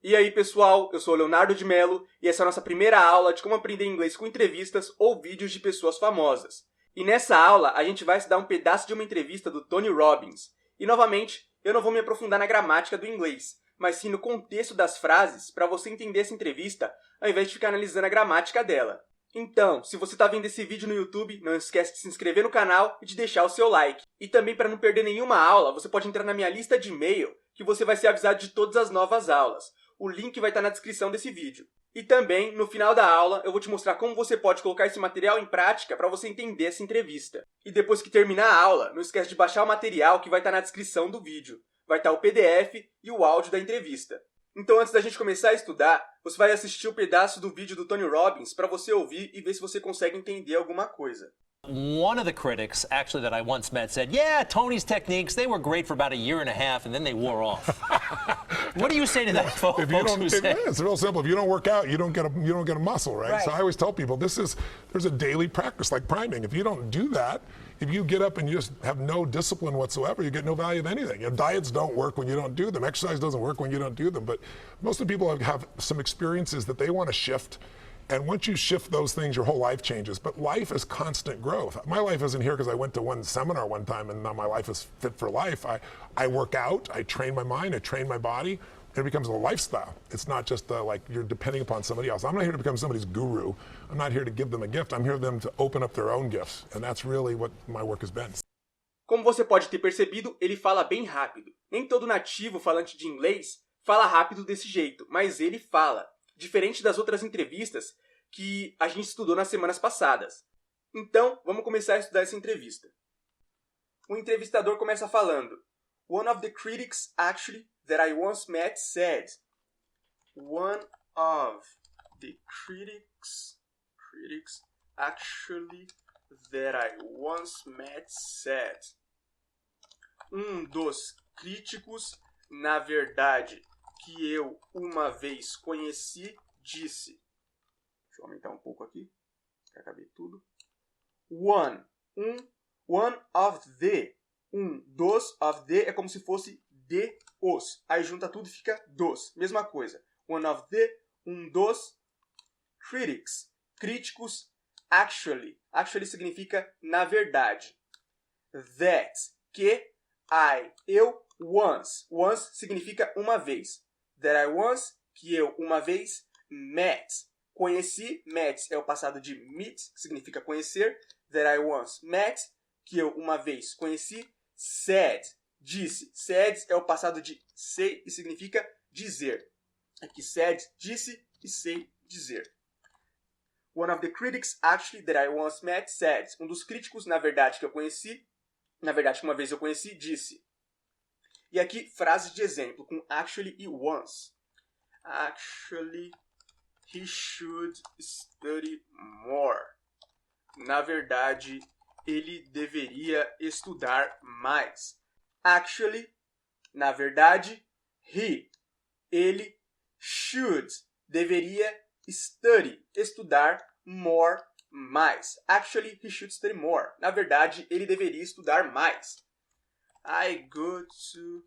E aí pessoal, eu sou o Leonardo de Mello e essa é a nossa primeira aula de como aprender inglês com entrevistas ou vídeos de pessoas famosas. E nessa aula a gente vai estudar um pedaço de uma entrevista do Tony Robbins. E novamente, eu não vou me aprofundar na gramática do inglês, mas sim no contexto das frases para você entender essa entrevista ao invés de ficar analisando a gramática dela. Então, se você está vendo esse vídeo no YouTube, não esquece de se inscrever no canal e de deixar o seu like. E também para não perder nenhuma aula, você pode entrar na minha lista de e-mail que você vai ser avisado de todas as novas aulas. O link vai estar na descrição desse vídeo. E também, no final da aula, eu vou te mostrar como você pode colocar esse material em prática para você entender essa entrevista. E depois que terminar a aula, não esquece de baixar o material que vai estar na descrição do vídeo. Vai estar o PDF e o áudio da entrevista. Então, antes da gente começar a estudar, você vai assistir o pedaço do vídeo do Tony Robbins para você ouvir e ver se você consegue entender alguma coisa. One of the critics, actually, that I once met said, yeah, Tony's techniques, they were great for about a year and a half, and then they wore off. What do you say to that, folks? It's real simple. If you don't work out, you don't get a muscle, right? So I always tell people, there's a daily practice, like priming. If you don't do that, if you get up and you just have no discipline whatsoever, you get no value of anything. Diets don't work when you don't do them. Exercise doesn't work when you don't do them. But most of the people have some experiences that they want to shift. And once you shift those things, your whole life changes. But life is constant growth. My life isn't here because I went to one seminar one time and now my life is fit for life. I work out, I train my mind, I train my body, and it becomes a lifestyle. It's not just like you're depending upon somebody else. I'm not here to become somebody's guru. I'm not here to give them a gift. I'm here for them to open up their own gifts. And that's really what my work has been. Como você pode ter percebido, ele fala bem rápido. Nem todo nativo falante de inglês fala rápido desse jeito, mas ele fala. Diferente das outras entrevistas que a gente estudou nas semanas passadas. Então, vamos começar a estudar essa entrevista. O entrevistador começa falando: One of the critics actually that I once met said. One of the critics actually that I once met said. Um dos críticos, na verdade, que eu uma vez conheci, disse. Deixa eu aumentar um pouco aqui, para caber tudo. One of the. Dos of the é como se fosse de os. Aí junta tudo e fica dos. Mesma coisa. One of the, dos. Critics, críticos. Actually. Actually significa na verdade. That, que, eu, once. Once significa uma vez. That I once, que eu uma vez, met. Conheci, met é o passado de meet, que significa conhecer. That I once met, que eu uma vez conheci. Said, disse. Said é o passado de say e significa dizer. Aqui said, disse e say, dizer. One of the critics actually that I once met said. Um dos críticos, na verdade, que eu conheci, na verdade, que uma vez eu conheci, disse. E aqui, frases de exemplo com actually e once. Actually, he should study more. Na verdade, ele deveria estudar mais. Actually, na verdade, ele, should, deveria study, estudar more, mais. Actually, he should study more. Na verdade, ele deveria estudar mais. I go to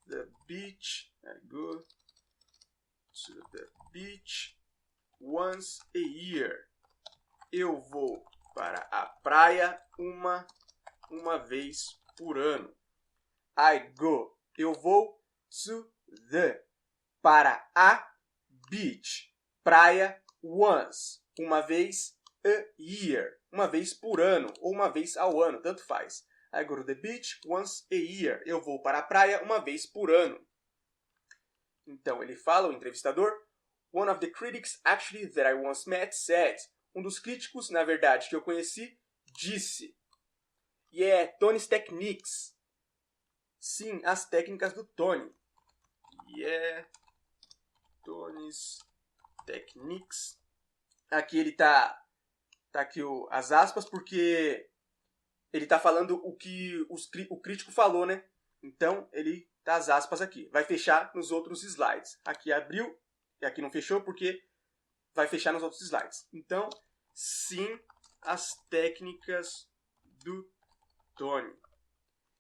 the beach. I go to the beach once a year. Eu vou para a praia uma vez por ano. I go. Eu vou to the. Para a beach. Praia once. Uma vez a year. Uma vez por ano ou uma vez ao ano. Tanto faz. I go to the beach once a year. Eu vou para a praia uma vez por ano. Então, ele fala, o entrevistador, One of the critics actually that I once met said. Um dos críticos, na verdade, que eu conheci, disse. E é Tony's Techniques. Sim, as técnicas do Tony. E é Tony's Techniques. Aqui ele tá aqui as aspas, porque ele tá falando o que o crítico falou, né? Então, ele tá as aspas aqui. Vai fechar nos outros slides. Aqui abriu e aqui não fechou porque vai fechar nos outros slides. Então, sim, as técnicas do Tony.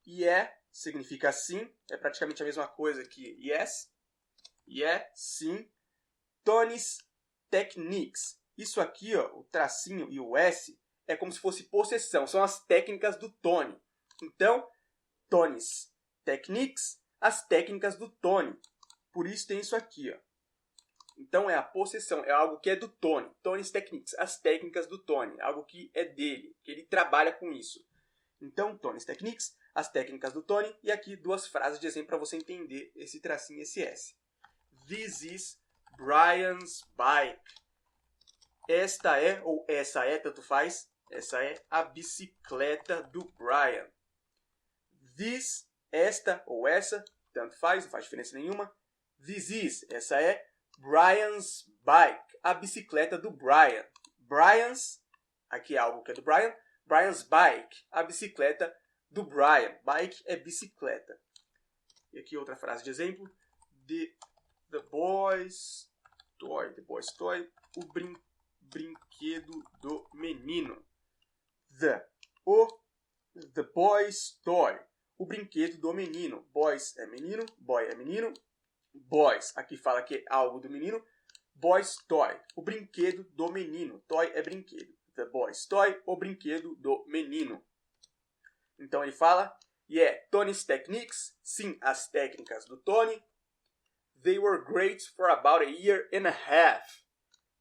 E significa sim, é praticamente a mesma coisa que yes. sim. Tony's techniques. Isso aqui, ó, o tracinho e o S, é como se fosse possessão. São as técnicas do Tony. Então, Tony's techniques, as técnicas do Tony. Por isso tem isso aqui, ó. Então é a possessão, é algo que é do Tony. Tony's techniques, as técnicas do Tony, algo que é dele, que ele trabalha com isso. Então, Tony's techniques, as técnicas do Tony, e aqui duas frases de exemplo para você entender esse tracinho e esse S. This is Brian's bike. Esta é, ou essa é, tanto faz, essa é a bicicleta do Brian. This, esta ou essa, tanto faz, não faz diferença nenhuma. This is, essa é Brian's bike, a bicicleta do Brian. Brian's, aqui é algo que é do Brian. Brian's bike, a bicicleta do Brian. Bike é bicicleta. E aqui outra frase de exemplo. The boy's toy, o brinquedo do menino. The boy's toy, o brinquedo do menino. Boys é menino, boy é menino. Boys, aqui fala que é algo do menino. Boy's toy, o brinquedo do menino. Toy é brinquedo. The boy's toy, o brinquedo do menino. Então ele fala, Tony's techniques, sim, as técnicas do Tony. They were great for about a year and a half.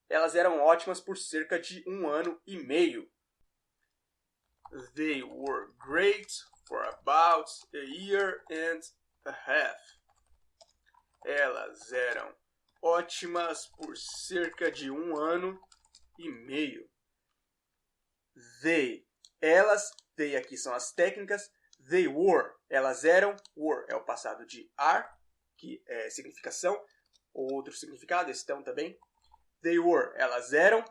Elas eram ótimas por cerca de 1 ano e meio. They were great for about a year and a half. Elas eram ótimas por cerca de 1 ano e meio. They, elas, they aqui são as técnicas. They were, elas eram. Were é o passado de are, que é significação. Outro significado, estão também. They were, elas eram.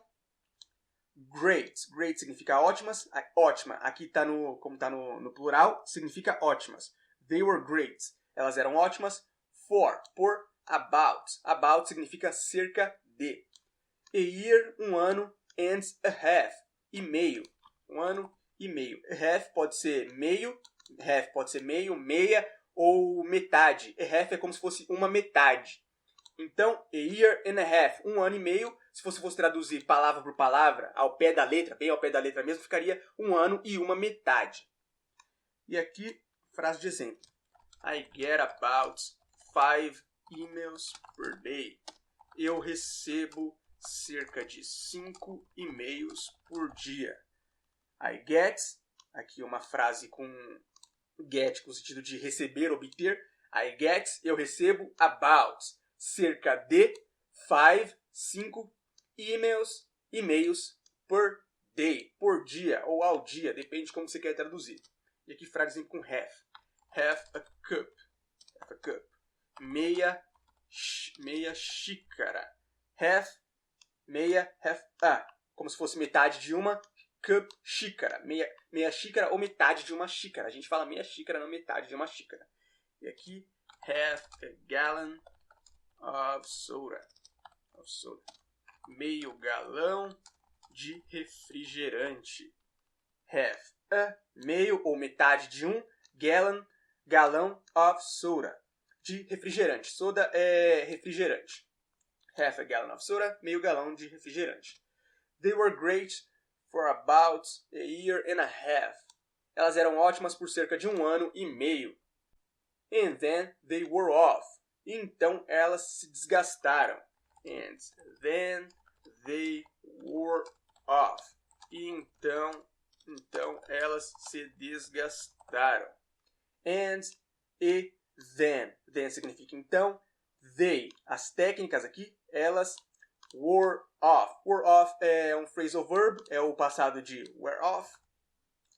Great, great significa ótimas. Ótima, aqui tá como está no plural, significa ótimas. They were great, elas eram ótimas. Por about. About significa cerca de. A year, 1 ano. And a half, e meio. 1 ano e meio. Half pode ser meio. Half pode ser meio, meia ou metade. A half é como se fosse uma metade. Então, a year and a half, 1 ano e meio. Se você fosse traduzir palavra por palavra, ao pé da letra, bem ao pé da letra mesmo, ficaria 1 ano e uma metade. E aqui, frase de exemplo. I get about 5 emails per day. Eu recebo cerca de 5 e-mails por dia. I get, aqui uma frase com get, com o sentido de receber, obter. I get, eu recebo, about, cerca de 5 e-mails per day, por dia ou ao dia, depende de como você quer traduzir. E aqui frase com half. Half a cup. Half a cup. Meia xícara. Half, como se fosse metade de uma cup, xícara. Meia xícara ou metade de uma xícara. A gente fala meia xícara, não metade de uma xícara. E aqui, half a gallon of soda. Meio galão de refrigerante. Half a, meio ou metade de um, galão of soda. De refrigerante. Soda é refrigerante. Half a gallon of soda, meio galão de refrigerante. They were great for about a year and a half. Elas eram ótimas por cerca de 1 ano e meio. And then they wore off. E então elas se desgastaram. And then they wore off. E então elas se desgastaram. And e then. Then significa então. They, as técnicas aqui, elas wore off. Wore off é um phrasal verb, é o passado de wear off.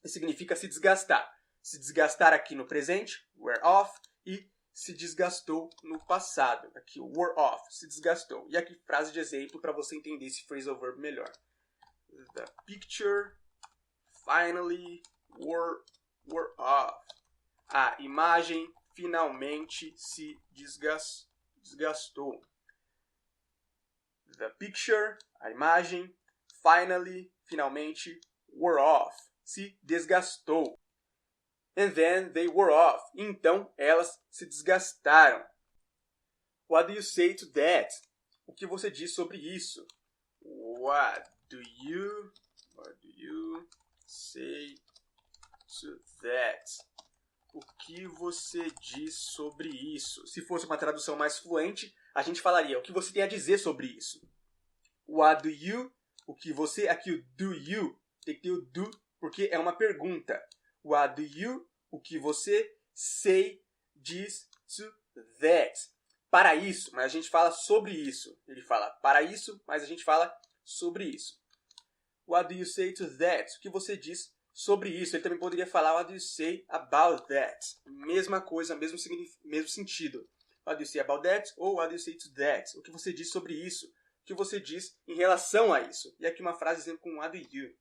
E significa se desgastar. Se desgastar aqui no presente, wear off, e se desgastou no passado. Aqui, wore off, se desgastou. E aqui, frase de exemplo para você entender esse phrasal verb melhor. The picture finally wore off. A imagem finalmente se desgastou. The picture, a imagem, finally, finalmente, wore off, se desgastou. And then they wore off. Então, elas se desgastaram. What do you say to that? O que você diz sobre isso? What do you say to that? O que você diz sobre isso? Se fosse uma tradução mais fluente, a gente falaria o que você tem a dizer sobre isso. What do you, o que você, aqui o do you, tem que ter o do, porque é uma pergunta. What do you, o que você, say, diz to that? Para isso, mas a gente fala sobre isso. Ele fala para isso, mas a gente fala sobre isso. What do you say to that? O que você diz sobre isso? Ele também poderia falar what do you say about that? Mesma coisa, mesmo sentido. What do you say about that? Ou what do you say to that? O que você diz sobre isso? O que você diz em relação a isso? E aqui uma frase exemplo com what do you?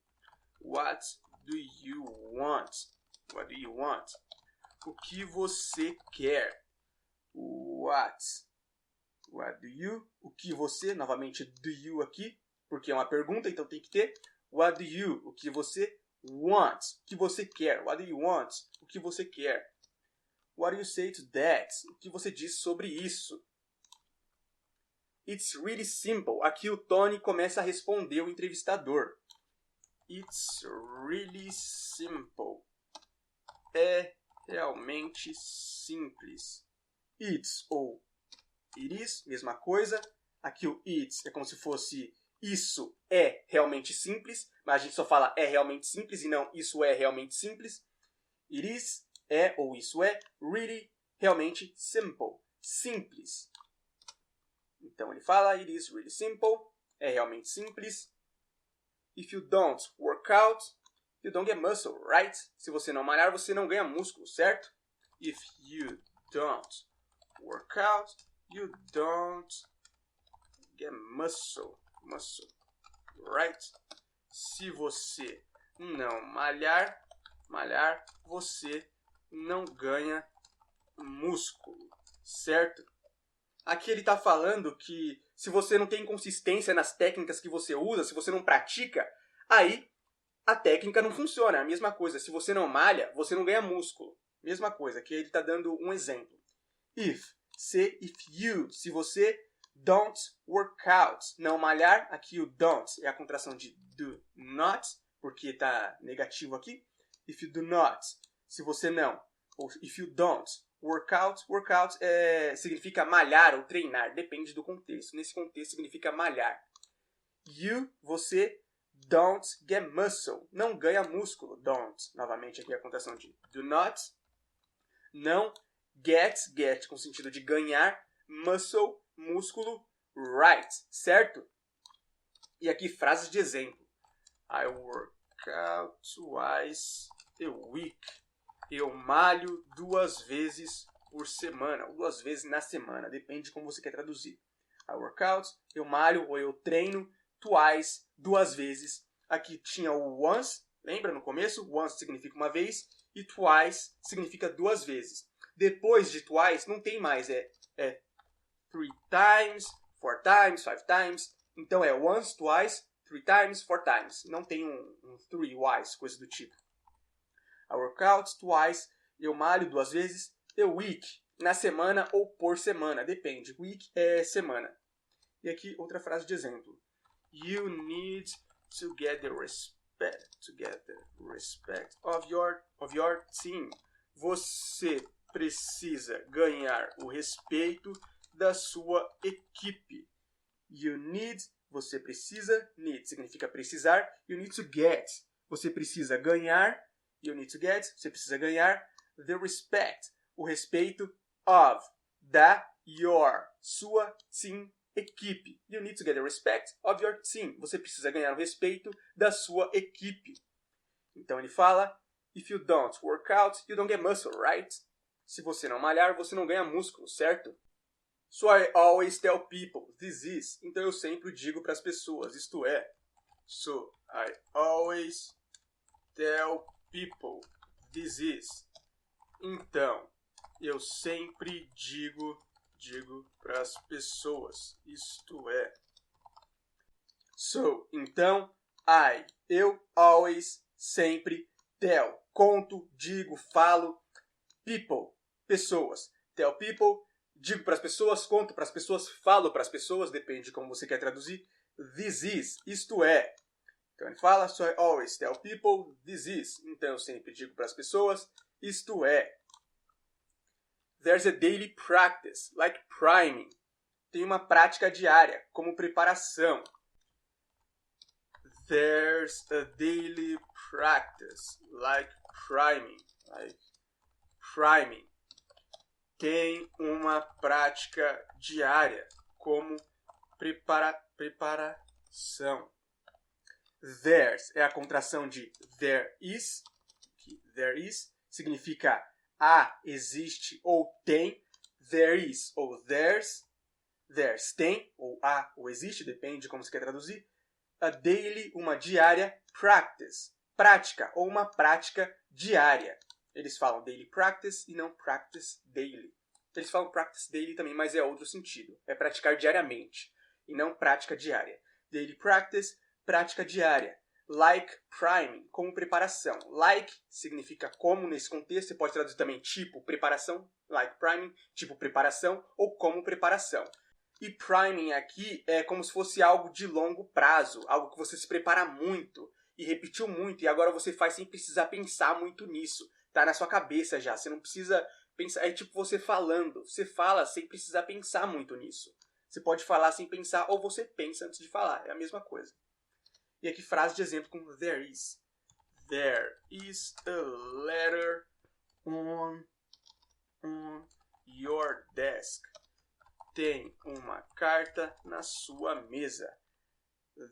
What do you want? What do you want? O que você quer? What do you? O que você? Novamente do you aqui, porque é uma pergunta, então tem que ter. What do you? O que você want? O que você quer? What do you want? O que você quer? What do you say to that? O que você diz sobre isso? It's really simple. Aqui o Tony começa a responder o entrevistador. It's really simple. É realmente simples. It's ou it is, mesma coisa. Aqui o it's é como se fosse isso é realmente simples, mas a gente só fala é realmente simples e não isso é realmente simples. It is é ou isso é really, realmente simple, simples. Então ele fala it is really simple, é realmente simples. If you don't work out, you don't get muscle, right? Se você não malhar, você não ganha músculo, certo? If you don't work out, you don't get muscle, right? Se você não malhar, você não ganha músculo, certo? Aqui ele está falando que se você não tem consistência nas técnicas que você usa, se você não pratica, aí a técnica não funciona. É a mesma coisa. Se você não malha, você não ganha músculo. Mesma coisa. Aqui ele está dando um exemplo. If you, se você don't work out, não malhar, aqui o don't é a contração de do not, porque está negativo aqui. If you do not, se você não. Ou if you don't workout significa malhar ou treinar, depende do contexto. Nesse contexto significa malhar. You, você, don't get muscle, não ganha músculo. Don't, novamente aqui a contração de do not. Não, get com o sentido de ganhar, muscle, músculo, right, certo? E aqui frases de exemplo. I work out twice a week. Eu malho 2 vezes por semana, ou 2 vezes na semana, depende de como você quer traduzir. I work out, eu malho ou eu treino, twice, 2 vezes. Aqui tinha o once, lembra no começo? Once significa uma vez e twice significa 2 vezes. Depois de twice não tem mais, é 3 times, 4 times, 5 times. Então é once, twice, 3 times, 4 times. Não tem um 3 wise, coisa do tipo. I work out twice, eu malho 2 vezes, a week, na semana ou por semana, depende. Week é semana. E aqui outra frase de exemplo. You need to get the respect of your team. Você precisa ganhar o respeito da sua equipe. You need, você precisa, need significa precisar, you need to get, você precisa ganhar, you need to get, você precisa ganhar, the respect, o respeito of, da, your, sua team, equipe. You need to get the respect of your team. Você precisa ganhar o respeito da sua equipe. Então ele fala, if you don't work out, you don't get muscle, right? Se você não malhar, você não ganha músculo, certo? So I always tell people, this is. Então eu sempre digo para as pessoas, isto é. So I always tell people, this is. Então, eu sempre digo para as pessoas, isto é. So, então, eu, always, sempre, tell, conto, digo, falo, people, pessoas. Tell people, digo para as pessoas, conto para as pessoas, falo para as pessoas, depende de como você quer traduzir. This is, isto é. Então ele fala, so I always tell people this is. Então eu sempre digo para as pessoas, isto é. There's a daily practice, like priming. Tem uma prática diária, como preparação. There's a daily practice, like priming. Tem uma prática diária, como preparação. There's é a contração de there is. There is significa há, existe ou tem. There is ou there's. There's tem ou há ou existe, depende de como você quer traduzir. A daily, uma diária. Practice, prática ou uma prática diária. Eles falam daily practice e não practice daily. Eles falam practice daily também, mas é outro sentido. É praticar diariamente e não prática diária. Daily practice, prática diária. Like priming, como preparação. Like significa como nesse contexto. Você pode traduzir também tipo preparação. Like priming, tipo preparação ou como preparação. E priming aqui é como se fosse algo de longo prazo. Algo que você se prepara muito e repetiu muito. E agora você faz sem precisar pensar muito nisso. Tá na sua cabeça já. Você não precisa pensar. É tipo você falando. Você fala sem precisar pensar muito nisso. Você pode falar sem pensar ou você pensa antes de falar. É a mesma coisa. E aqui frase de exemplo com there is. There is a letter on your desk. Tem uma carta na sua mesa.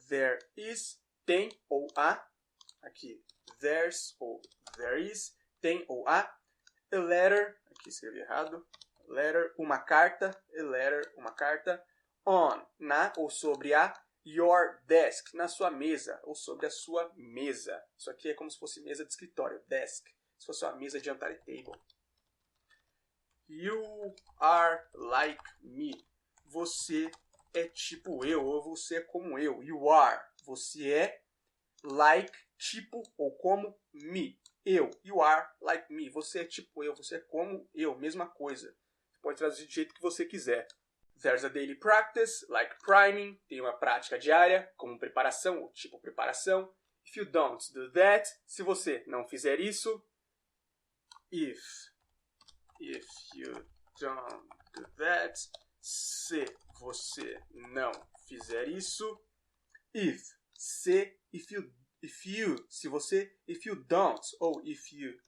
There is, tem ou há. Aqui, there's ou there is. Tem ou há. A letter, aqui escrevi errado. Letter, uma carta. A letter, uma carta. On, na ou sobre a. Your desk, na sua mesa, ou sobre a sua mesa. Isso aqui é como se fosse mesa de escritório, desk. Se fosse uma mesa de jantar e table. You are like me. Você é tipo eu, ou você é como eu. You are. Você é like, tipo ou como me. Eu. You are like me. Você é tipo eu, você é como eu. Mesma coisa. Você pode traduzir do jeito que você quiser. There's a daily practice, like priming. Tem uma prática diária, como preparação, ou tipo preparação. If you don't do that, se você não fizer isso. If you don't do that, se você não fizer isso. If you don't, ou if you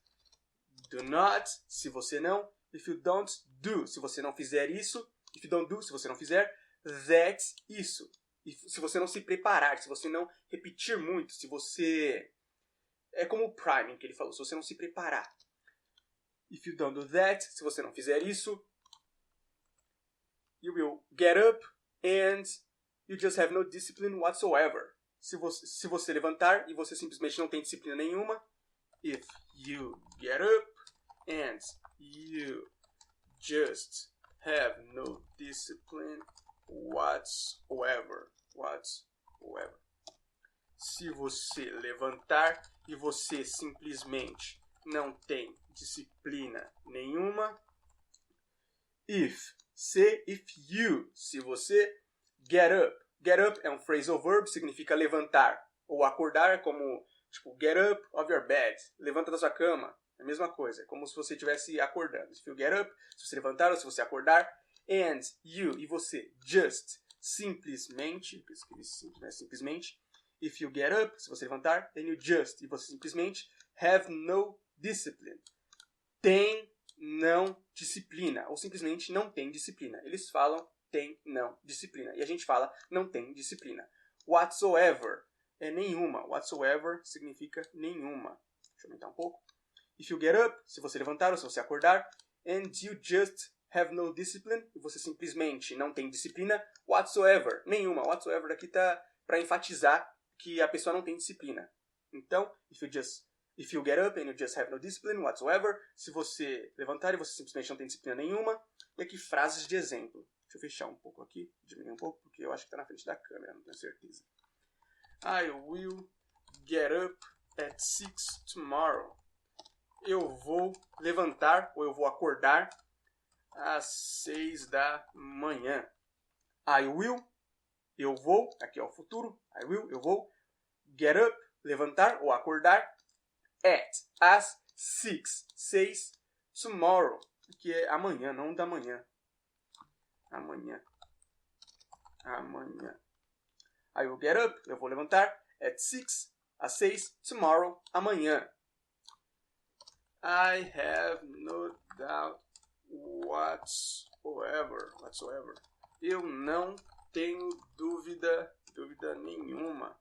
do not, se você não. If you don't do, se você não fizer isso. If you don't do, se você não fizer, that's isso. E se você não se preparar, se você não repetir muito, se você... É como o priming que ele falou, se você não se preparar. If you don't do that, se você não fizer isso, you will get up and you just have no discipline whatsoever. Se você levantar e você simplesmente não tem disciplina nenhuma, if you get up and you just have no discipline whatsoever. Se você levantar e você simplesmente não tem disciplina nenhuma. Se você get up. Get up é um phrasal verb, significa levantar ou acordar, como tipo get up of your bed. Levanta da sua cama. É a mesma coisa, é como se você estivesse acordando. If you get up, se você levantar ou se você acordar. And you, e você, just, simplesmente, simplesmente. If you get up, se você levantar. And you just, e você simplesmente, have no discipline. Tem, não, disciplina. Ou simplesmente não tem disciplina. Eles falam tem, não, disciplina. E a gente fala não tem disciplina. Whatsoever é nenhuma. Whatsoever significa nenhuma. Deixa eu aumentar um pouco. If you get up, se você levantar ou se você acordar, and you just have no discipline, e você simplesmente não tem disciplina, whatsoever, nenhuma. Whatsoever aqui tá para enfatizar que a pessoa não tem disciplina. Então, if you get up and you just have no discipline whatsoever, se você levantar e você simplesmente não tem disciplina nenhuma. E aqui frases de exemplo. Deixa eu fechar um pouco aqui, diminuir um pouco, porque eu acho que está na frente da câmera, não tenho certeza. I will get up at 6 tomorrow. Eu vou levantar, ou eu vou acordar, às 6 da manhã. I will, eu vou, aqui é o futuro. I will, eu vou. Get up, levantar ou acordar. At, às 6, tomorrow, que é amanhã, não da manhã. Amanhã. I will get up, eu vou levantar. At 6, às 6, tomorrow, amanhã. I have no doubt whatsoever. Eu não tenho dúvida nenhuma.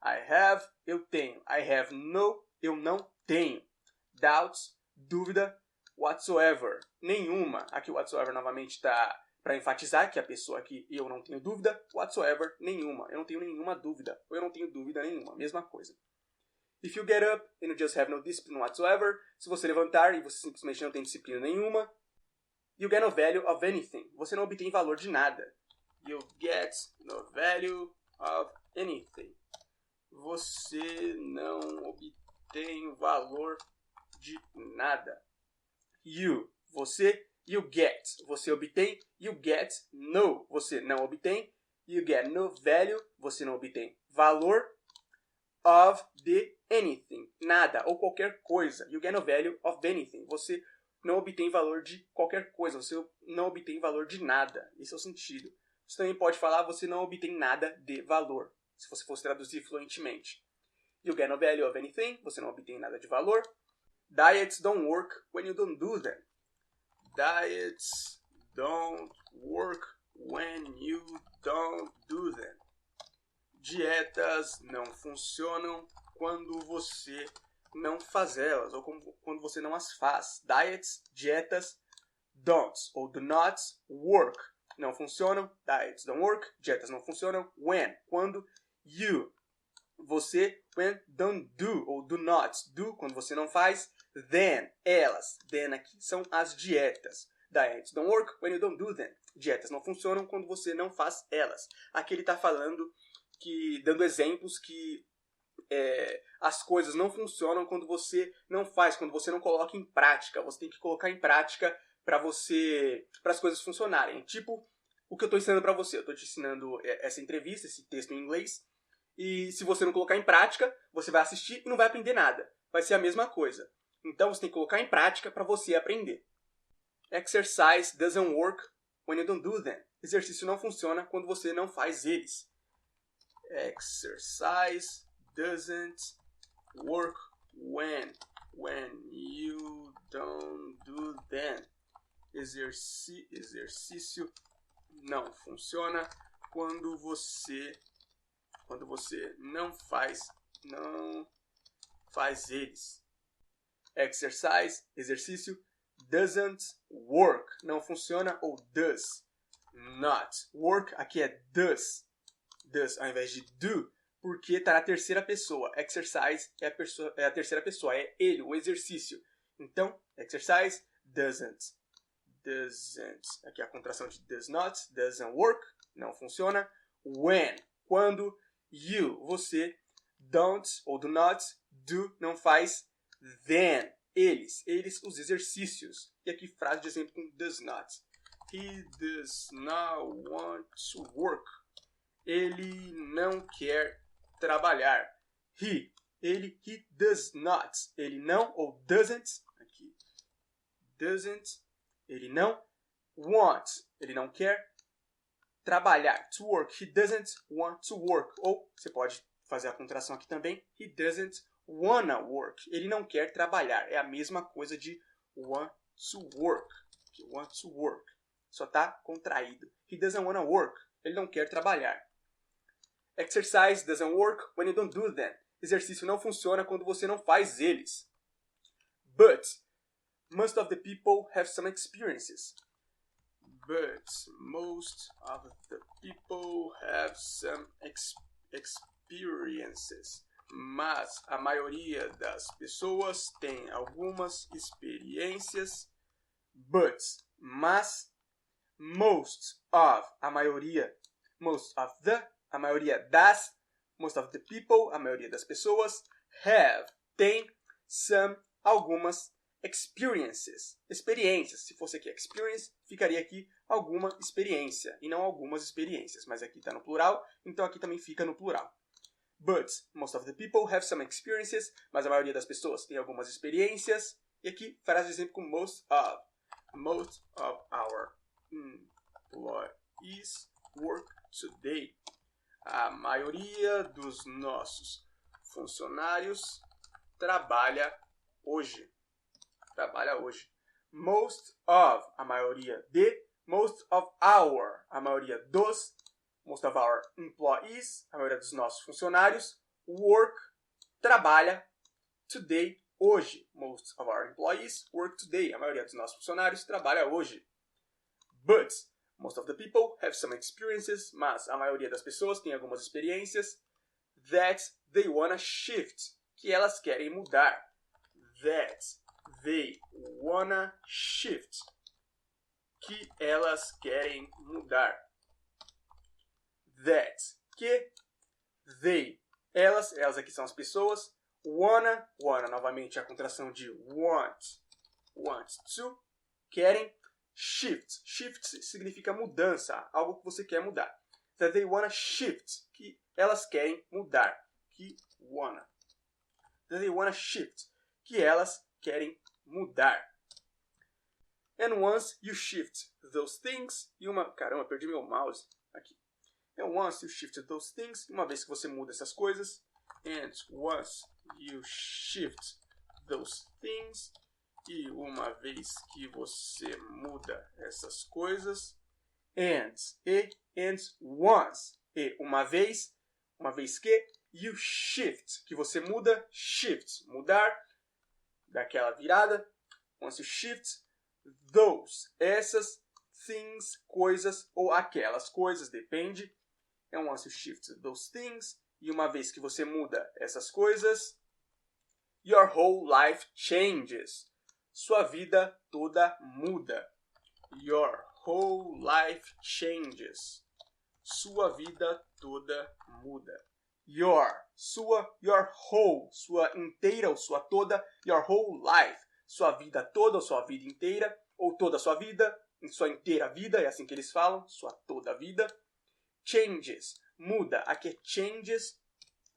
I have, eu tenho. I have no, eu não tenho. Doubts, dúvida, whatsoever, nenhuma. Aqui o whatsoever novamente está para enfatizar que a pessoa aqui, eu não tenho dúvida, whatsoever, nenhuma. Eu não tenho nenhuma dúvida, ou eu não tenho dúvida nenhuma, mesma coisa. If you get up and you just have no discipline whatsoever, se você levantar e você simplesmente não tem disciplina nenhuma, you get no value of anything. Você não obtém valor de nada. You get no value of anything. Você não obtém valor de nada. You, você. You get, você obtém. You get no, você não obtém. You get no value, você não obtém valor. Of the anything, nada ou qualquer coisa. You get no value of anything. Você não obtém valor de qualquer coisa. Você não obtém valor de nada. Esse é o sentido. Você também pode falar você não obtém nada de valor, se você fosse traduzir fluentemente. You get no value of anything. Você não obtém nada de valor. Diets don't work when you don't do them. Diets don't work when you don't do them. Dietas não funcionam quando você não faz elas, ou quando você não as faz. Diets, dietas, don't ou do not work, não funcionam. Diets don't work, dietas não funcionam. When, quando. You, você. When, don't do ou do not do, quando você não faz. Then, elas. Then aqui são as dietas. Diets don't work when you don't do them. Dietas não funcionam quando você não faz elas. Aqui ele está falando dando exemplos que as coisas não funcionam quando você não faz, quando você não coloca em prática. Você tem que colocar em prática para as coisas funcionarem. Tipo, o que eu estou ensinando para você. Eu estou te ensinando essa entrevista, esse texto em inglês. E se você não colocar em prática, você vai assistir e não vai aprender nada. Vai ser a mesma coisa. Então, você tem que colocar em prática para você aprender. Exercise doesn't work when you don't do them. Exercício não funciona quando você não faz eles. Exercise doesn't work when you don't do them. Exercício não funciona quando você não faz eles. Exercise, exercício, doesn't work, não funciona, ou does not work. Aqui é does ao invés de do, porque está na terceira pessoa. Exercise é a terceira pessoa, é ele, o exercício. Então, exercise doesn't. Aqui é a contração de does not, doesn't work, não funciona. When, quando. You, você. Don't ou do not, do, não faz. Then, eles, os exercícios. E aqui frase de exemplo com does not. He does not want to work. Ele não quer trabalhar. He does not. Ele não, ou doesn't, aqui, doesn't, ele não, want, ele não quer trabalhar, to work. He doesn't want to work. Ou, você pode fazer a contração aqui também, he doesn't wanna work. Ele não quer trabalhar. É a mesma coisa de want to work. Want to work. Só está contraído. He doesn't wanna work. Ele não quer trabalhar. Exercise doesn't work when you don't do them. Exercício não funciona quando você não faz eles. But most of the people have some experiences. But most of the people have some experiences. Mas a maioria das pessoas tem algumas experiências. But, mas, most of, a maioria, most of the, a maioria das, most of the people, a maioria das pessoas, have, tem, some, algumas experiences, experiências. Se fosse aqui experience, ficaria aqui alguma experiência, e não algumas experiências. Mas aqui está no plural, então aqui também fica no plural. But most of the people have some experiences, mas a maioria das pessoas tem algumas experiências. E aqui, frase de exemplo com most of. Most of our employees work today. A maioria dos nossos funcionários trabalha hoje. Trabalha hoje. Most of, a maioria de. Most of our, a maioria dos. Most of our employees, a maioria dos nossos funcionários. Work, trabalha. Today, hoje. Most of our employees work today. A maioria dos nossos funcionários trabalha hoje. But most of the people have some experiences, mas a maioria das pessoas tem algumas experiências that they wanna shift, que elas querem mudar. That they wanna shift, que elas querem mudar. That, que they, elas aqui são as pessoas. Wanna, novamente a contração de want to, querem. Shift significa mudança, algo que você quer mudar. That they wanna shift, que elas querem mudar. That they wanna shift, que elas querem mudar. And once you shift those things, caramba, perdi meu mouse aqui. And once you shift those things, uma vez que você muda essas coisas, and once you shift those things, e uma vez que você muda essas coisas, and once, e uma vez que, you shift, que você muda, shift, mudar, daquela virada, once you shift those, essas, things, coisas, ou aquelas coisas, depende, and once you shift those things, e uma vez que você muda essas coisas, your whole life changes. Sua vida toda muda. Your whole life changes. Sua vida toda muda. Your whole, sua inteira ou sua toda, your whole life, sua vida toda ou sua vida inteira, ou toda a sua vida, sua inteira vida, é assim que eles falam, sua toda vida. Changes, muda. Aqui é changes,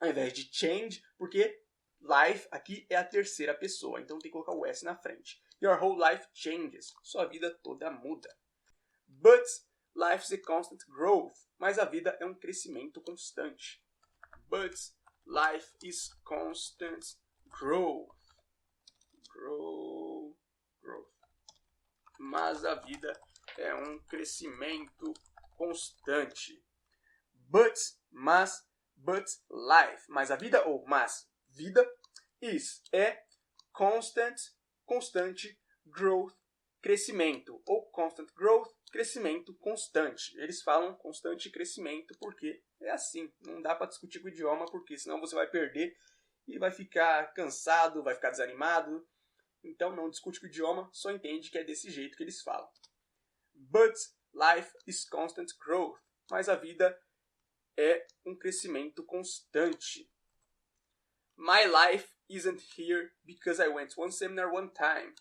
ao invés de change, porque life aqui é a terceira pessoa, então tem que colocar o S na frente. Your whole life changes. Sua vida toda muda. But life is a constant growth. Mas a vida é um crescimento constante. But life is constant growth. Growth. Mas a vida é um crescimento constante. But life. Mas a vida ou mas vida é constante growth, crescimento, ou constant growth, crescimento constante. Eles falam constante crescimento porque é assim, não dá para discutir com o idioma, porque senão você vai perder e vai ficar cansado, vai ficar desanimado. Então não discute com o idioma, só entende que é desse jeito que eles falam. But life is constant growth. Mas a vida é um crescimento constante. My life isn't here because I went to one seminar one time.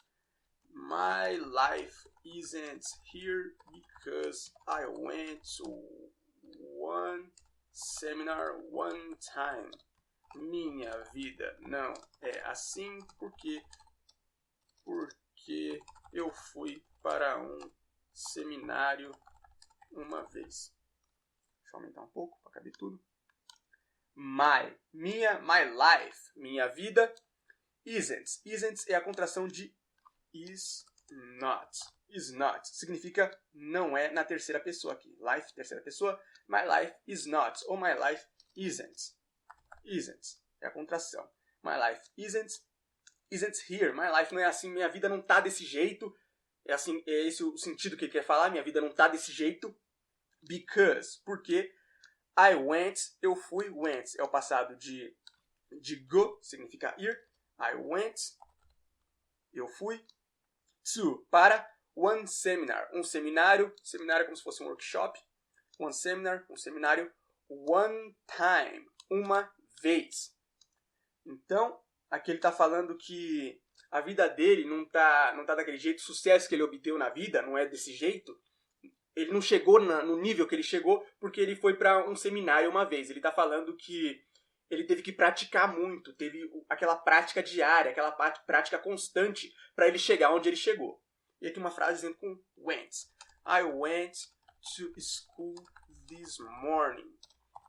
My life isn't here because I went to one seminar one time. Minha vida não é assim porque eu fui para um seminário uma vez. Deixa eu aumentar um pouco para caber tudo. My life, minha vida, isn't é a contração de is not. Significa não é na terceira pessoa aqui. Life, terceira pessoa. My life is not. Ou my life isn't. É a contração. My life isn't here. My life não é assim. Minha vida não tá desse jeito. É assim, é esse o sentido que ele quer falar. Minha vida não tá desse jeito. Because. Porque I went. Eu fui. Went é o passado de go. Significa ir. I went. Eu fui. To. Para. One seminar. Um seminário. Seminário é como se fosse um workshop. One seminar. Um seminário. One time. Uma vez. Então, aqui ele está falando que a vida dele não tá daquele jeito, o sucesso que ele obteve na vida não é desse jeito, ele não chegou no nível que ele chegou porque ele foi para um seminário uma vez. Ele tá falando que ele teve que praticar muito, teve aquela prática diária, aquela prática constante para ele chegar onde ele chegou. E aqui uma frase dizendo com went. I went to school this morning.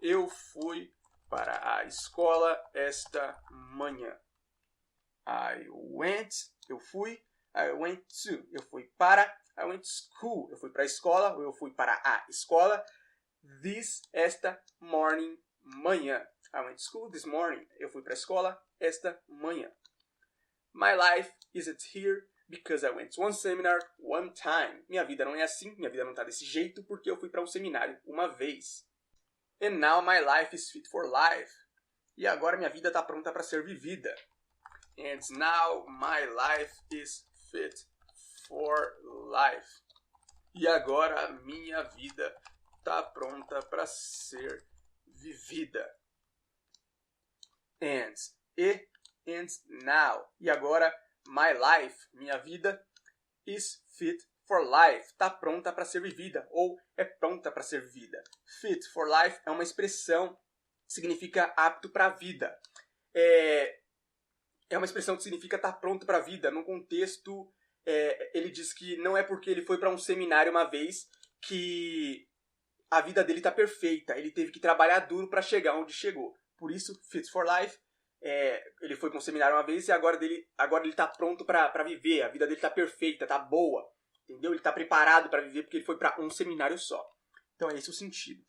Eu fui para a escola esta manhã. I went, eu fui. I went to, eu fui para. I went to school, eu fui para a escola, ou eu fui para a escola. This, esta morning, manhã. I went to school this morning. Eu fui para a escola esta manhã. My life isn't here because I went to one seminar one time. Minha vida não é assim, minha vida não está desse jeito porque eu fui para um seminário uma vez. And now my life is fit for life. E agora minha vida está pronta para ser vivida. And now my life is fit for life. E agora a minha vida está pronta para ser vivida. And now. E agora my life, minha vida, is fit for life. Está pronta para ser vivida ou é pronta para ser vivida. Fit for life é uma expressão que significa apto para a vida. É uma expressão que significa estar pronto para a vida. No contexto, ele diz que não é porque ele foi para um seminário uma vez que a vida dele está perfeita. Ele teve que trabalhar duro para chegar onde chegou. Por isso, fit for life, ele foi para um seminário uma vez e agora ele está pronto para viver. A vida dele está perfeita, está boa. Entendeu? Ele está preparado para viver porque ele foi para um seminário só. Então é esse o sentido.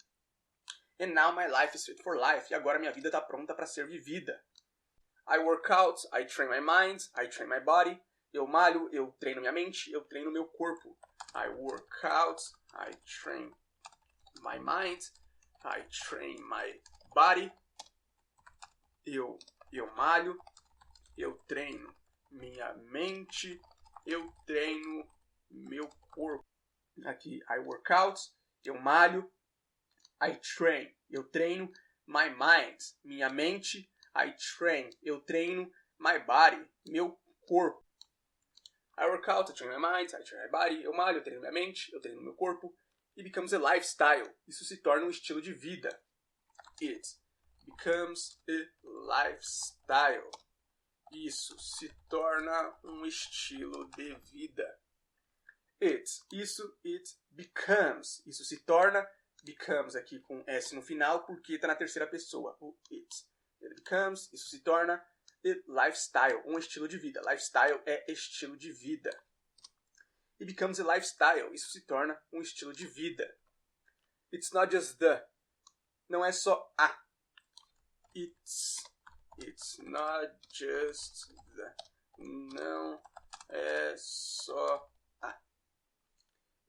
And now my life is fit for life. E agora minha vida está pronta para ser vivida. I work out, I train my mind, I train my body. Eu malho, eu treino minha mente, eu treino meu corpo. I work out, I train my mind, I train my body. Eu malho, eu treino minha mente, eu treino meu corpo. Aqui, I work out, eu malho, I train, eu treino my mind, minha mente, I train, eu treino my body, meu corpo. I work out, I train my mind, I train my body, eu malho, eu treino minha mente, eu treino meu corpo. It becomes a lifestyle, isso se torna um estilo de vida. It becomes a lifestyle, isso se torna um estilo de vida. It becomes, isso se torna, becomes aqui com S no final porque está na terceira pessoa, o it becomes, isso se torna a lifestyle, um estilo de vida. Lifestyle é estilo de vida. It becomes a lifestyle, isso se torna um estilo de vida. It's not just the, não é só a. It's not just the, não é só a.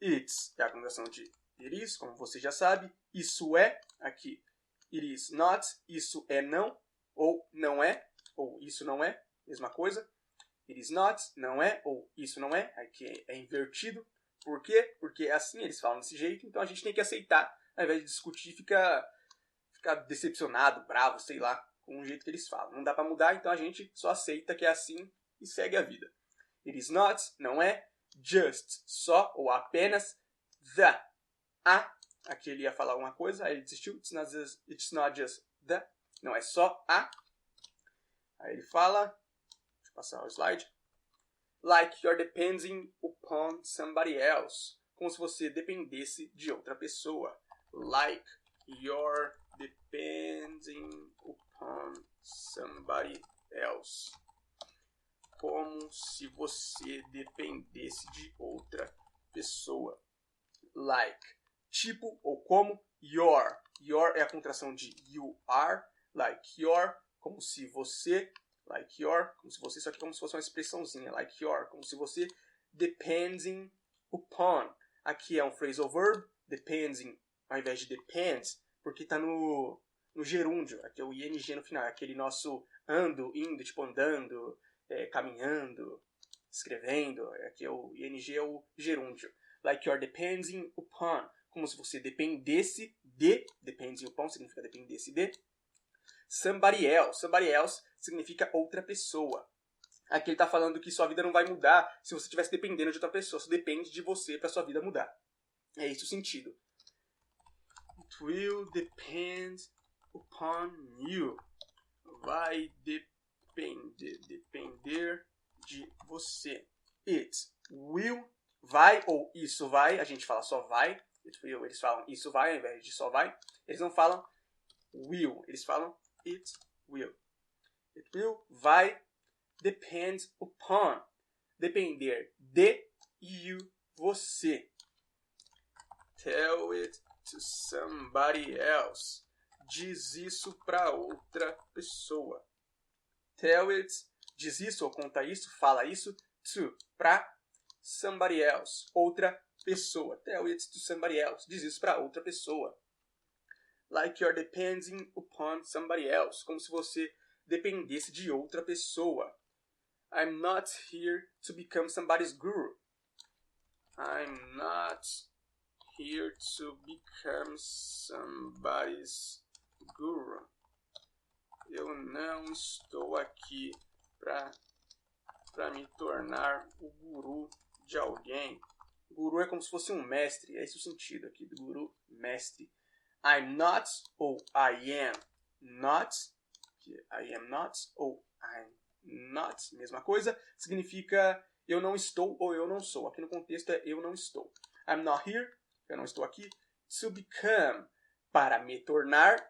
It's é a conjugação de it is, como você já sabe. Isso é, aqui. It is not, isso é não, ou não é, ou isso não é, mesma coisa. It is not, não é, ou isso não é, aqui é invertido. Por quê? Porque é assim, eles falam desse jeito, então a gente tem que aceitar, ao invés de discutir, ficar decepcionado, bravo, sei lá, com o jeito que eles falam. Não dá pra mudar, então a gente só aceita que é assim e segue a vida. It is not, não é, just, só ou apenas, the, a. Aqui ele ia falar alguma coisa, aí ele desistiu. It's not just the, não é só a. Aí ele fala, deixa eu passar o slide. Like you're depending upon somebody else. Como se você dependesse de outra pessoa. Like you're depending upon somebody else. Como se você dependesse de outra pessoa. Like, tipo ou como your. Your é a contração de you are. Like your, como se você. Like your, como se você, só que como se fosse uma expressãozinha. Like your, como se você. Depending upon. Aqui é um phrasal verb. Depending, ao invés de depends, porque está no gerúndio. Aqui é o ing no final. Aquele nosso ando, indo, tipo andando, caminhando, escrevendo. Aqui é o ing é o gerúndio. Like you're depending upon. Como se você dependesse de. Depending upon significa dependesse de. Somebody else. Somebody else significa outra pessoa. Aqui ele está falando que sua vida não vai mudar se você estivesse dependendo de outra pessoa. Só depende de você para sua vida mudar. É esse o sentido. It will depend upon you. Vai depender de você. It will, vai ou isso vai. A gente fala só vai. It will, eles falam isso vai ao invés de só vai. Eles não falam will, eles falam it will. It will, vai, depend upon. Depender de you, você. Tell it to somebody else. Diz isso para outra pessoa. Tell it, diz isso ou conta isso, fala isso, to, para somebody else, outra pessoa. Tell it to somebody else, diz isso para outra pessoa. Like you're depending upon somebody else, como se você dependesse de outra pessoa. I'm not here to become somebody's guru. I'm not here to become somebody's guru. Eu não estou aqui para me tornar o guru de alguém. Guru é como se fosse um mestre, é esse o sentido aqui do guru, mestre. I'm not ou I am not, I am not ou I'm not, mesma coisa, significa eu não estou ou eu não sou. Aqui no contexto é eu não estou. I'm not here, eu não estou aqui, to become, para me tornar.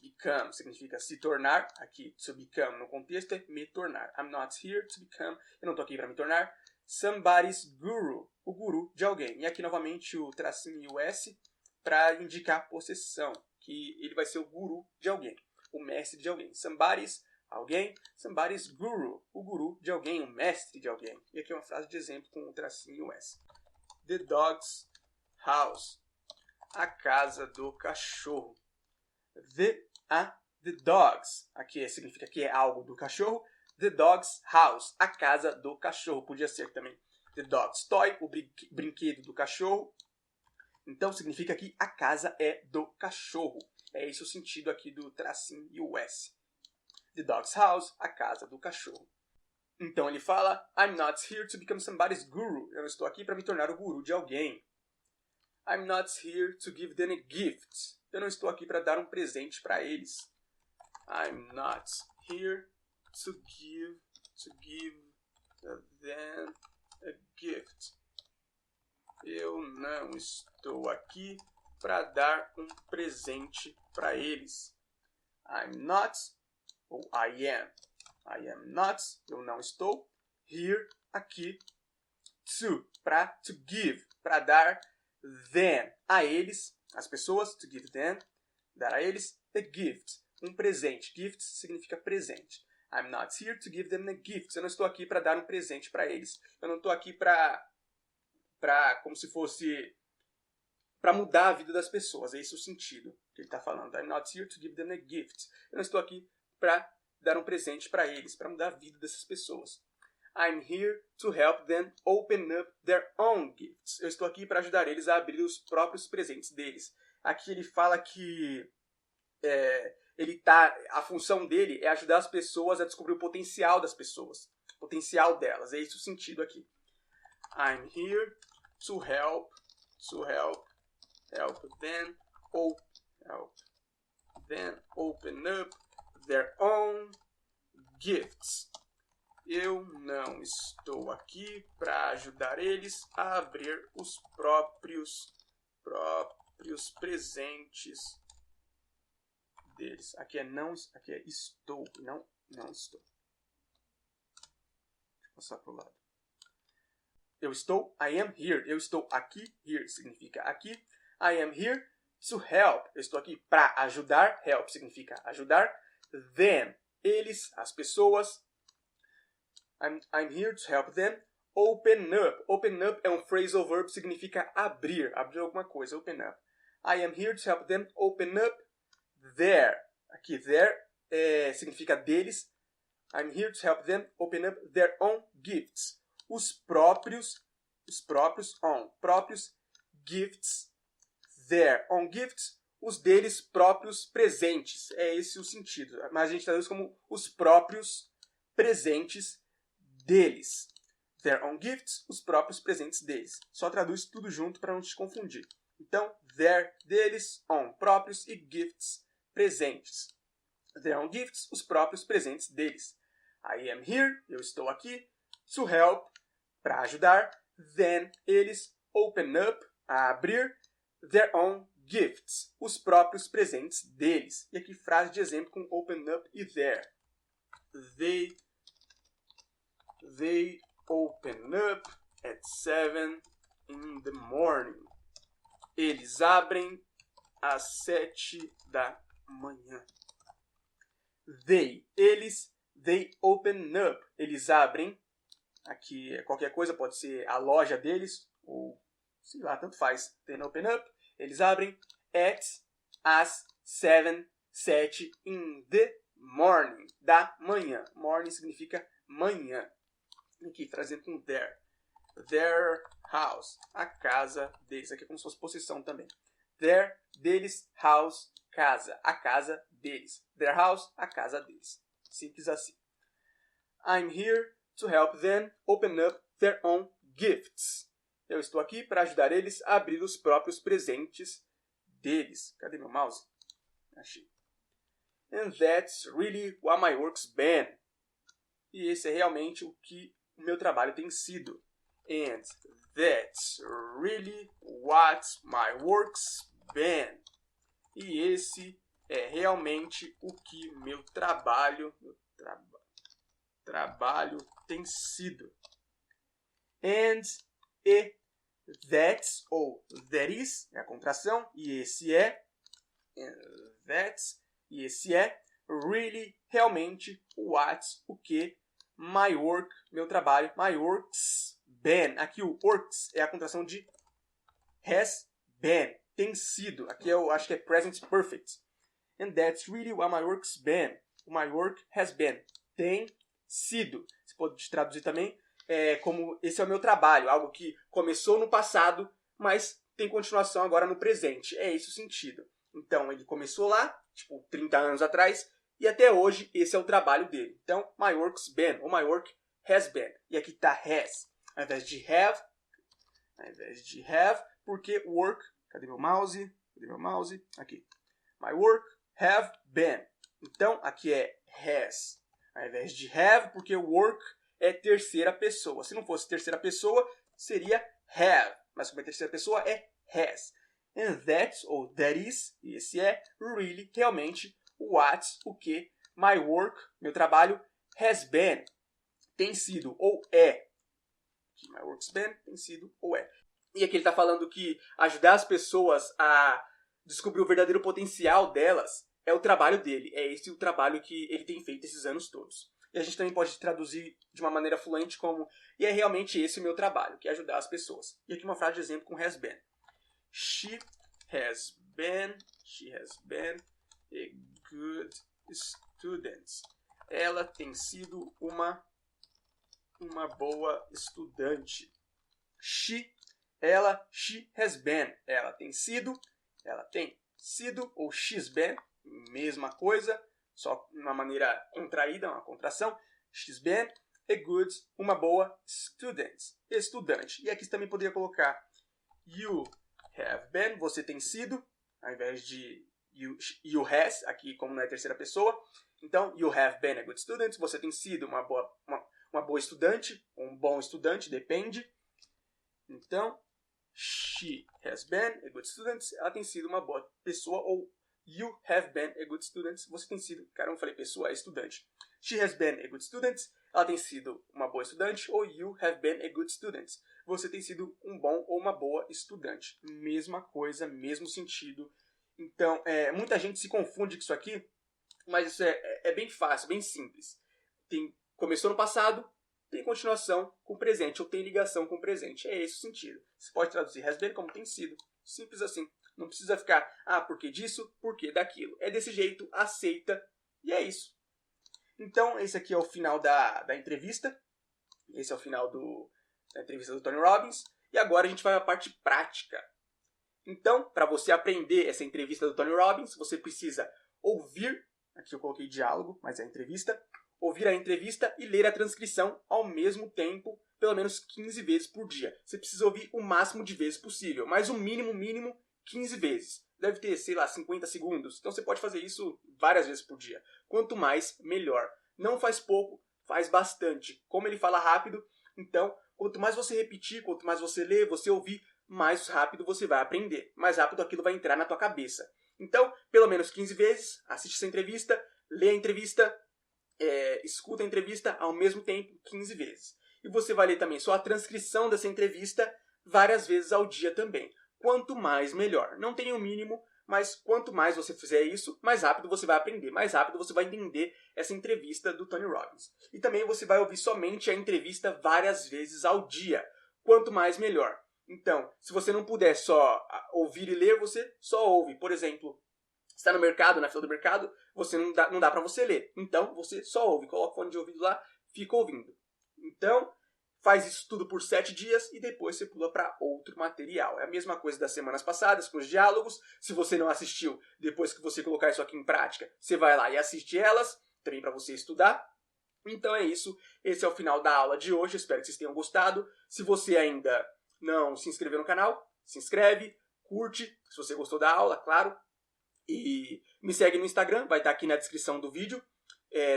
Become significa se tornar. Aqui, to become no contexto é me tornar. I'm not here to become. Eu não estou aqui para me tornar somebody's guru. O guru de alguém. E aqui novamente o tracinho US para indicar possessão. Que ele vai ser o guru de alguém. O mestre de alguém. Somebody's alguém. Somebody's guru. O guru de alguém. O mestre de alguém. E aqui é uma frase de exemplo com o tracinho US. The dog's house. A casa do cachorro. The dogs. Aqui significa que é algo do cachorro. The dog's house. A casa do cachorro. Podia ser também the dog's toy. O brinquedo do cachorro. Então significa que a casa é do cachorro. É esse o sentido aqui do tracinho US. The dog's house. A casa do cachorro. Então ele fala I'm not here to become somebody's guru. Eu não estou aqui para me tornar o guru de alguém. I'm not here to give them a gift. Eu não estou aqui para dar um presente para eles. I'm not here to give them a gift. Eu não estou aqui para dar um presente para eles. I'm not ou I am. I am not, eu não estou. Here, aqui. To, to give, para dar them, a eles, as pessoas, to give them, dar a eles, a gift, um presente. Gift significa presente. I'm not here to give them a gift. Eu não estou aqui para dar um presente para eles. Eu não estou aqui para como se fosse, para mudar a vida das pessoas. É esse o sentido que ele está falando. I'm not here to give them a gift. Eu não estou aqui para dar um presente para eles, para mudar a vida dessas pessoas. I'm here to help them open up their own gifts. Eu estou aqui para ajudar eles a abrir os próprios presentes deles. Aqui ele fala que a função dele é ajudar as pessoas a descobrir o potencial das pessoas, o potencial delas. É esse o sentido aqui. I'm here to help them open up their own gifts. Eu não estou aqui para ajudar eles a abrir os próprios presentes deles. Aqui é estou, não estou. Deixa eu passar para o lado. Eu estou, I am here. Eu estou aqui, here significa aqui. I am here to help. Eu estou aqui para ajudar. Help significa ajudar. Them, eles, as pessoas. I'm here to help them open up. Open up é um phrasal verb, significa abrir alguma coisa, open up. I am here to help them open up their. Aqui, their significa deles. I'm here to help them open up their own gifts. Os próprios gifts. Their own gifts, os deles próprios presentes. É esse o sentido. Mas a gente traduz como os próprios presentes deles. Their own gifts, os próprios presentes deles. Só traduz tudo junto para não te confundir. Então, their, deles, own, próprios, e gifts, presentes. Their own gifts, os próprios presentes deles. I am here, eu estou aqui, to help, para ajudar. Then, eles, open up, a abrir, their own gifts, os próprios presentes deles. E aqui frase de exemplo com open up e there. They open up at 7 in the morning. Eles abrem às 7 da manhã. Eles, they open up. Eles abrem. Aqui qualquer coisa, pode ser a loja deles, ou sei lá, tanto faz. Then open up. Eles abrem às 7 in the morning. Da manhã. Morning significa manhã. Aqui, trazendo com their house, a casa deles. Aqui é como se fosse possessão também. Their, deles, house, casa. A casa deles. Their house, a casa deles. Simples assim. I'm here to help them open up their own gifts. Eu estou aqui para ajudar eles a abrir os próprios presentes deles. Cadê meu mouse? Achei. And that's really what my work's been. E esse é realmente o que o meu trabalho tem sido. And that's really what my work's been. E esse é realmente o que meu trabalho tem sido. And that's ou that is é a contração e esse é and that's e esse é really realmente o que my work, meu trabalho, my work's been. Aqui o works é a contração de has been, tem sido. Aqui eu acho que é present perfect. And that's really what my work's been. My work has been. Tem sido. Você pode traduzir também como esse é o meu trabalho, algo que começou no passado, mas tem continuação agora no presente. É esse o sentido. Então, ele começou lá, tipo, 30 anos atrás, e até hoje esse é o trabalho dele. Então, my work's been, ou my work has been. E aqui está has, ao invés de have, porque work, cadê meu mouse? Aqui. My work have been. Então, aqui é has, ao invés de have, porque work é terceira pessoa. Se não fosse terceira pessoa, seria have. Mas como é terceira pessoa, é has. And that's, ou that is, e esse é really, realmente, o que my work, meu trabalho, has been, tem sido, ou é. My work's been, tem sido, ou é. E aqui ele está falando que ajudar as pessoas a descobrir o verdadeiro potencial delas é o trabalho dele. É esse o trabalho que ele tem feito esses anos todos. E a gente também pode traduzir de uma maneira fluente como e é realmente esse o meu trabalho, que é ajudar as pessoas. E aqui uma frase de exemplo com has been. She has been a good student. Ela tem sido uma boa estudante. She has been. Ela tem sido, ou she's been, mesma coisa, só uma maneira contraída, uma contração. She's been a good, uma boa estudante. E aqui você também poderia colocar you have been, você tem sido, ao invés de you has, aqui como não é terceira pessoa. Então, you have been a good student, você tem sido uma boa estudante, um bom estudante, depende. Então, she has been a good student, ela tem sido uma boa pessoa, ou you have been a good student, você tem sido, caramba, eu falei pessoa, é estudante. She has been a good student, ela tem sido uma boa estudante, ou you have been a good student, você tem sido um bom ou uma boa estudante. Mesma coisa, mesmo sentido. Então, muita gente se confunde com isso aqui, mas isso é bem fácil, bem simples. Começou no passado, tem continuação com o presente, ou tem ligação com o presente. É esse o sentido. Você pode traduzir has been como tem sido. Simples assim. Não precisa ficar, por que disso, por que daquilo. É desse jeito, aceita, e é isso. Então, esse aqui é o final da entrevista. Esse é o final da entrevista do Tony Robbins. E agora a gente vai para a parte prática. Então, para você aprender essa entrevista do Tony Robbins, você precisa ouvir, aqui eu coloquei diálogo, mas é entrevista, ouvir a entrevista e ler a transcrição ao mesmo tempo, pelo menos 15 vezes por dia. Você precisa ouvir o máximo de vezes possível, mas o mínimo 15 vezes. Deve ter, sei lá, 50 segundos. Então você pode fazer isso várias vezes por dia. Quanto mais, melhor. Não faz pouco, faz bastante. Como ele fala rápido, então, quanto mais você repetir, quanto mais você ler, você ouvir, mais rápido você vai aprender. Mais rápido aquilo vai entrar na tua cabeça. Então, pelo menos 15 vezes, assiste essa entrevista, lê a entrevista, escuta a entrevista ao mesmo tempo, 15 vezes. E você vai ler também só a transcrição dessa entrevista várias vezes ao dia também. Quanto mais, melhor. Não tem um mínimo, mas quanto mais você fizer isso, mais rápido você vai aprender, mais rápido você vai entender essa entrevista do Tony Robbins. E também você vai ouvir somente a entrevista várias vezes ao dia. Quanto mais, melhor. Então, se você não puder só ouvir e ler, você só ouve. Por exemplo, está no mercado, na fila do mercado, você não dá para você ler. Então, você só ouve. Coloca o fone de ouvido lá, fica ouvindo. Então, faz isso tudo por 7 dias e depois você pula para outro material. É a mesma coisa das semanas passadas com os diálogos. Se você não assistiu, depois que você colocar isso aqui em prática, você vai lá e assiste elas, também para você estudar. Então é isso. Esse é o final da aula de hoje. Espero que vocês tenham gostado. Se você ainda não se inscreveu no canal, se inscreve, curte, se você gostou da aula, claro. E me segue no Instagram, vai estar aqui na descrição do vídeo.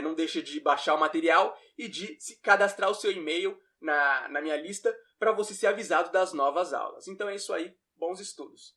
Não deixe de baixar o material e de se cadastrar o seu e-mail na minha lista para você ser avisado das novas aulas. Então é isso aí, bons estudos!